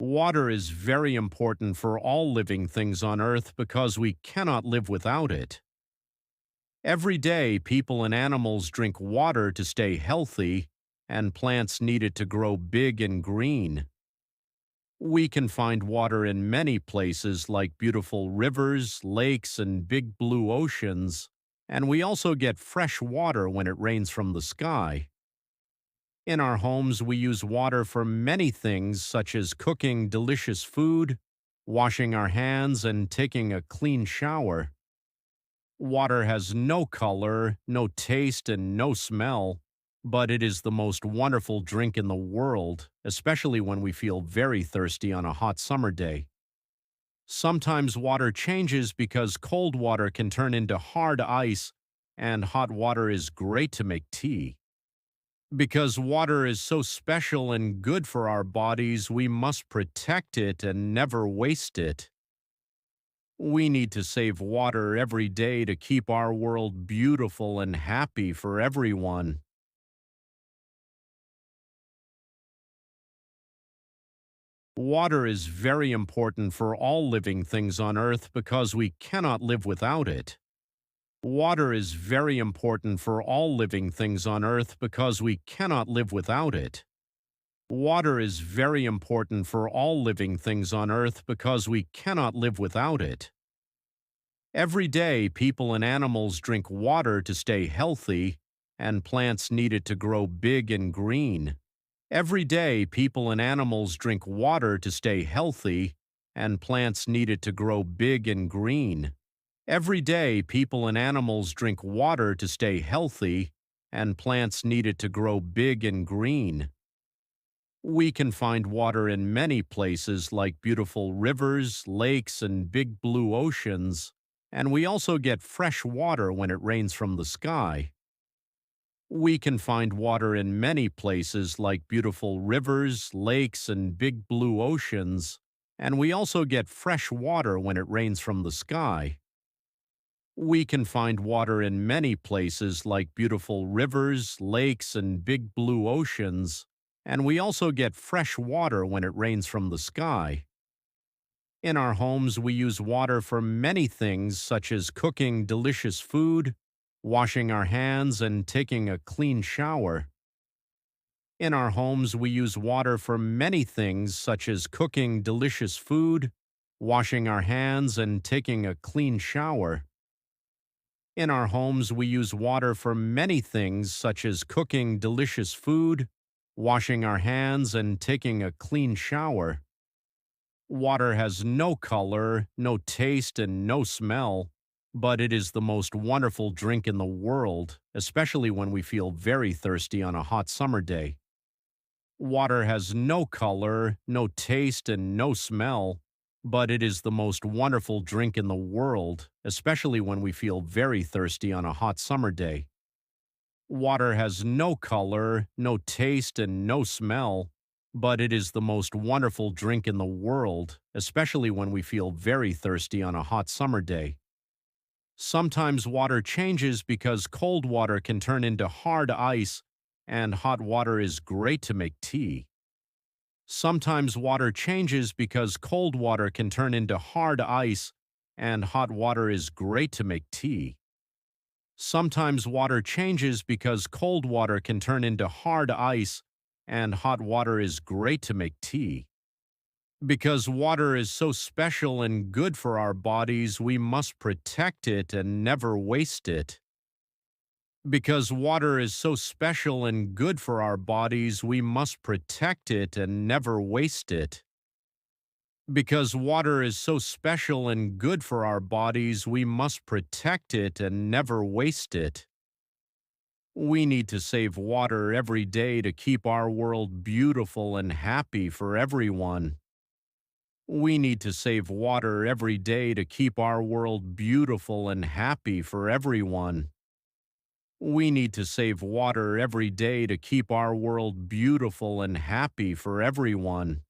Water is very important for all living things on Earth because we cannot live without it. Every day, people and animals drink water to stay healthy, and plants need it to grow big and green. We can find water in many places like beautiful rivers, lakes, and big blue oceans, and we also get fresh water when it rains from the sky. In our homes, we use water for many things such as cooking delicious food, washing our hands, and taking a clean shower. Water has no color, no taste, and no smell, but it is the most wonderful drink in the world, especially when we feel very thirsty on a hot summer day. Sometimes water changes because cold water can turn into hard ice, and hot water is great to make tea. Because water is so special and good for our bodies, we must protect it and never waste it. We need to save water every day to keep our world beautiful and happy for everyone. Water is very important for all living things on Earth because we cannot live without it. Water is very important for all living things on Earth because we cannot live without it. Water is very important for all living things on Earth because we cannot live without it. Every day, people and animals drink water to stay healthy, and plants need it to grow big and green. Every day, people and animals drink water to stay healthy, and plants need it to grow big and green. Every day, people and animals drink water to stay healthy, and plants need it to grow big and green. We can find water in many places like beautiful rivers, lakes, and big blue oceans, and we also get fresh water when it rains from the sky. We can find water in many places like beautiful rivers, lakes, and big blue oceans, and we also get fresh water when it rains from the sky. We can find water in many places like beautiful rivers, lakes, and big blue oceans, and we also get fresh water when it rains from the sky. In our homes, we use water for many things such as cooking delicious food, washing our hands, and taking a clean shower. In our homes, we use water for many things such as cooking delicious food, washing our hands, and taking a clean shower. In our homes, we use water for many things such as cooking delicious food, washing our hands, and taking a clean shower. Water has no color, no taste, and no smell, but it is the most wonderful drink in the world, especially when we feel very thirsty on a hot summer day. Water has no color, no taste, and no smell, but it is the most wonderful drink in the world, especially when we feel very thirsty on a hot summer day. Water has no color, no taste, and no smell, but it is the most wonderful drink in the world, especially when we feel very thirsty on a hot summer day. Sometimes water changes because cold water can turn into hard ice, and hot water is great to make tea. Sometimes water changes because cold water can turn into hard ice, and hot water is great to make tea. Sometimes water changes because cold water can turn into hard ice, and hot water is great to make tea. Because water is so special and good for our bodies, we must protect it and never waste it. Because water is so special and good for our bodies, we must protect it and never waste it. Because water is so special and good for our bodies, we must protect it and never waste it. We need to save water every day to keep our world beautiful and happy for everyone. We need to save water every day to keep our world beautiful and happy for everyone. We need to save water every day to keep our world beautiful and happy for everyone.